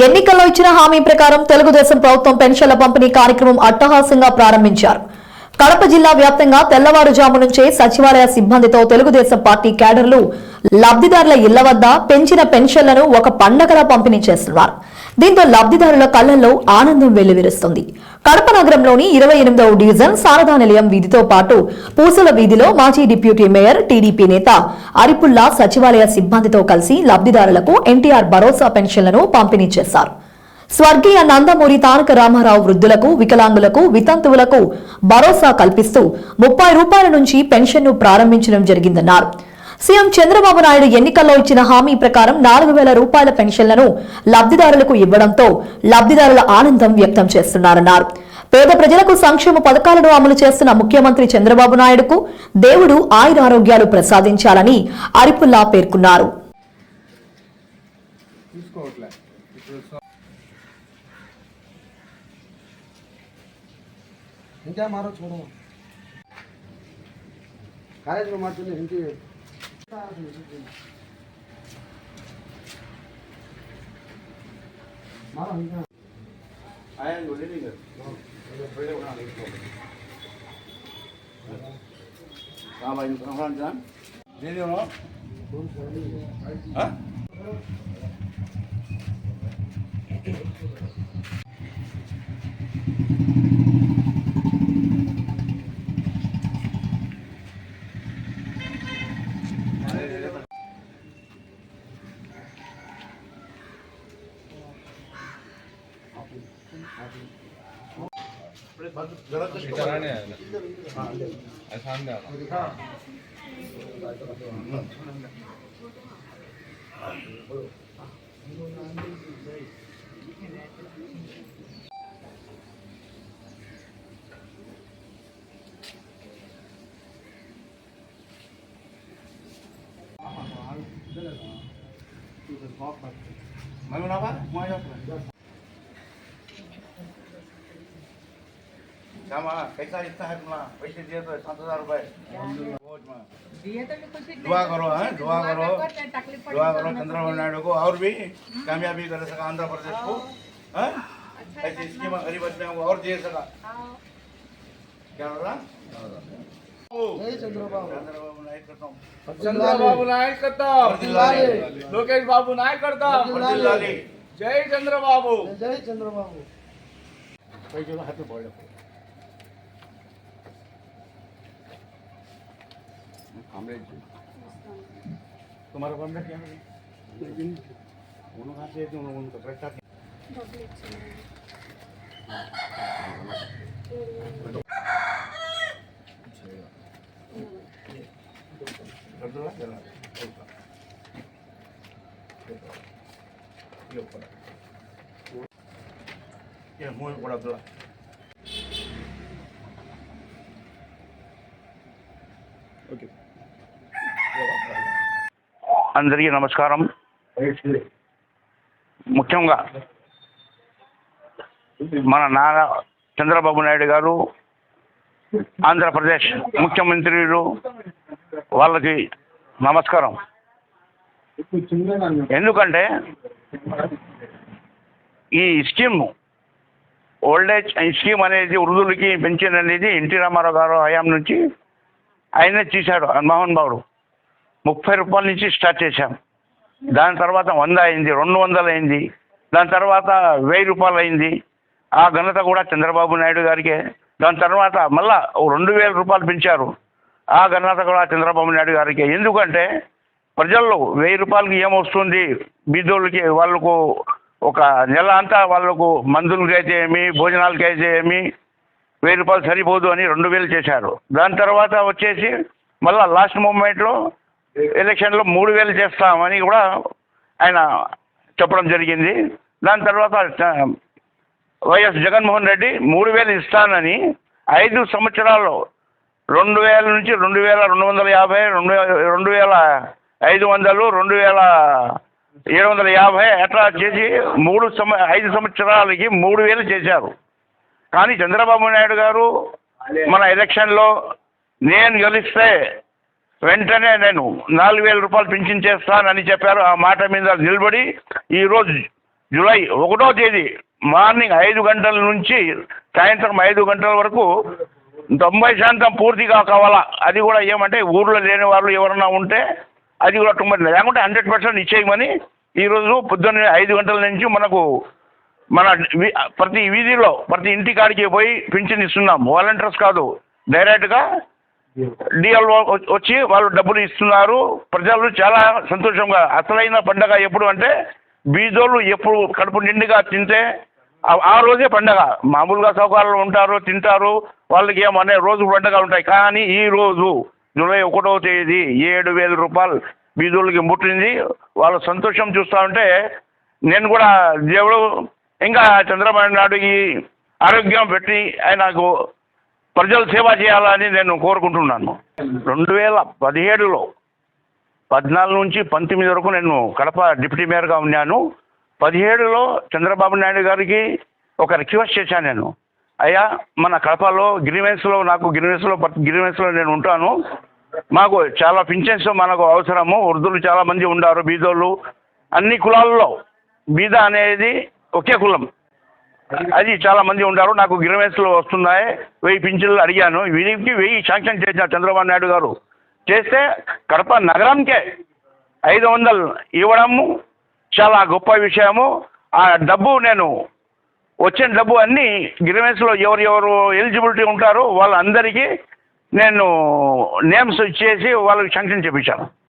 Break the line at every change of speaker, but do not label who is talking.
ఎన్నికల్లో ఇచ్చిన హామీ ప్రకారం తెలుగుదేశం ప్రభుత్వం పెన్షన్ల పంపిణీ కార్యక్రమం అట్టహాసంగా ప్రారంభించారు. కడప జిల్లా వ్యాప్తంగా తెల్లవారుజాము నుంచే సచివాలయ సిబ్బందితో తెలుగుదేశం పార్టీ క్యాడర్లు లబ్ధిదారుల ఇళ్ల వద్ద పెంచిన పెన్షన్లను ఒక పండగలా పంపిణీ చేస్తున్నారు. దీంతో లబ్ధిదారుల కళ్లలో ఆనందం వెల్లివిరుస్తుంది. కడప నగరంలోని 28వ డివిజన్ శారదా నిలయం వీధితో పాటు పూసల వీధిలో మాజీ డిప్యూటీ మేయర్ టీడీపీ నేత అరిపుల్లా సచివాలయ సిబ్బందితో కలిసి లబ్ధిదారులకు ఎన్టీఆర్ భరోసా పెన్షన్లను పంపిణీ చేశారు. స్వర్గీయ నందమూరి తారక రామారావు వృద్ధులకు, వికలాంగులకు, వితంతువులకు భరోసా కల్పిస్తూ 30 రూపాయల నుంచి పెన్షన్ను ప్రారంభించడం జరిగిందన్నారు. సీఎం చంద్రబాబు నాయుడు ఎన్నికల్లో ఇచ్చిన హామీ ప్రకారం 4000 రూపాయల పెన్షన్లను లబ్ధిదారులకు ఇవ్వడంతో లబ్ధిదారుల ఆనందం వ్యక్తం చేస్తున్నారన్నారు. పేద ప్రజలకు సంక్షేమ పథకాలను అమలు చేస్తున్న ముఖ్యమంత్రి చంద్రబాబు నాయుడుకు దేవుడు ఆయురారోగ్యాలు ప్రసాదించాలని అరిపుల్లా పేర్కొన్నారు.
ఇంకా మారో చూడము కాలేజీలో మాత్రమే ఇంటి మారో ఇంకా ఆయన గొల్లి ని పहिले उठा ले हां भाई उठा जान दे दो हां
सामने
श्यामा कैसा इतना है तुम्हारा पैसे दिए तो 7000 रुपए दुआ करो है दुआ करो चंद्रबाबू नायडू को और भी कामयाबी कर सका आंध्र प्रदेश को ऐसी स्कीम गरीब बच्चों को और दे सका क्या हो रहा
चंद्रबाबु नायक करता लोकेश बाबू नायक करता जय चंद्रबाबु हाथ में बोल तुम्हारा बंदा क्या है उन्होंने से उनको पैसा ये मुंह बड़ा दूर ओके
అందరికీ నమస్కారం. ముఖ్యంగా మన నారా చంద్రబాబు నాయుడు గారు ఆంధ్రప్రదేశ్ ముఖ్యమంత్రులు వాళ్ళకి నమస్కారం. ఎందుకంటే ఈ స్కీమ్ ఓల్డేజ్ స్కీమ్ అనేది వృద్ధులకి పెన్షన్ అనేది ఎన్టీ రామారావు గారు హయాం నుంచి ఆయనే తీశాడు. మోహన్ బాబు 30 రూపాయల నుంచి స్టార్ట్ చేశాం. దాని తర్వాత 100 అయింది, 200 అయింది, దాని తర్వాత 1000 రూపాయలు అయింది. ఆ ఘనత కూడా చంద్రబాబు నాయుడు గారికే. దాని తర్వాత మళ్ళా 2000 రూపాయలు పెంచారు. ఆ ఘనత కూడా చంద్రబాబు నాయుడు గారికి. ఎందుకంటే ప్రజల్లో 1000 రూపాయలకి ఏమొస్తుంది, బీదోళ్ళకి వాళ్ళకు ఒక నెల అంతా వాళ్ళకు మందులకైతే ఏమి, భోజనాలకైతే ఏమి 1000 రూపాయలు సరిపోదు అని 2000 చేశారు. దాని తర్వాత వచ్చేసి మళ్ళీ లాస్ట్ మూమెంట్లో ఎలక్షన్లో 3000 చేస్తామని కూడా ఆయన చెప్పడం జరిగింది. దాని తర్వాత వైఎస్ జగన్మోహన్ రెడ్డి 3000 ఇస్తానని 5 సంవత్సరాల్లో 2000 నుంచి 2250, 2500, 2750 అట్లా చేసి 5 సంవత్సరాలకి 3000 చేశారు. కానీ చంద్రబాబు నాయుడు గారు మన ఎలక్షన్లో నేను గెలిస్తే వెంటనే నేను 4000 రూపాయలు పింఛన్ చేస్తానని చెప్పారు. ఆ మాట మీద నిలబడి ఈరోజు జూలై 1వ తేదీ మార్నింగ్ 5 గంటల నుంచి సాయంత్రం 5 గంటల వరకు 90% పూర్తిగా కావాలా. అది కూడా ఏమంటే ఊర్లో లేని వాళ్ళు ఎవరన్నా ఉంటే అది కూడా 90, లేకుంటే 100% ఇచ్చేయమని ఈరోజు పొద్దున్న 5 గంటల నుంచి మనకు మన ప్రతి వీధిలో ప్రతి ఇంటికాడికి పోయి పింఛన్ ఇస్తున్నాం. వాలంటీర్స్ కాదు, డైరెక్ట్గా డిఎల్ఓ వచ్చి వాళ్ళు డబ్బులు ఇస్తున్నారు. ప్రజలు చాలా సంతోషంగా. అసలైన పండగ ఎప్పుడు అంటే బీదోళ్ళు ఎప్పుడు కడుపు నిండుగా తింటే ఆ రోజే పండగ. మామూలుగా సౌకర్యాలు ఉంటారు, తింటారు, వాళ్ళకి ఏమనే రోజు పండగ ఉంటాయి. కానీ ఈ రోజు జూలై 1వ తేదీ 7,000 రూపాయలు బీదోళ్ళకి ముట్టింది. వాళ్ళ సంతోషం చూస్తూ ఉంటే నేను కూడా దేవుడు ఇంకా చంద్రబాబు నాయుడుకి ఆరోగ్యం పెట్టి ఆయనకు ప్రజలు సేవ చేయాలని నేను కోరుకుంటున్నాను. 2017లో 14 నుంచి 19 వరకు నేను కడప డిప్యూటీ మేయర్గా ఉన్నాను. 17లో చంద్రబాబు నాయుడు గారికి ఒక రిక్వెస్ట్ చేశాను నేను. అయ్యా, మన కడపలో గిరివెన్స్లో నేను ఉంటాను. మాకు చాలా పింఛన్స్ మనకు అవసరము. వృద్ధులు చాలా మంది ఉన్నారు, బీదోళ్ళు. అన్ని కులాల్లో బీద అనేది ఒకే కులం, అది చాలా మంది ఉన్నారు. నాకు గిరివెన్స్లో వస్తున్నాయి. 1000 పింఛన్లు అడిగాను. వీరికి 1000 శాంక్షన్ చేసిన చంద్రబాబు నాయుడు గారు చేస్తే కడప నగరంకే 500 ఇవ్వడము చాలా గొప్ప విషయము. ఆ డబ్బు నేను వచ్చిన డబ్బు అన్నీ గిరివెన్స్లో ఎవరెవరు ఎలిజిబిలిటీ ఉంటారో వాళ్ళందరికీ నేను నేమ్స్ ఇచ్చేసి వాళ్ళకి శాంక్షన్ చేయించాను.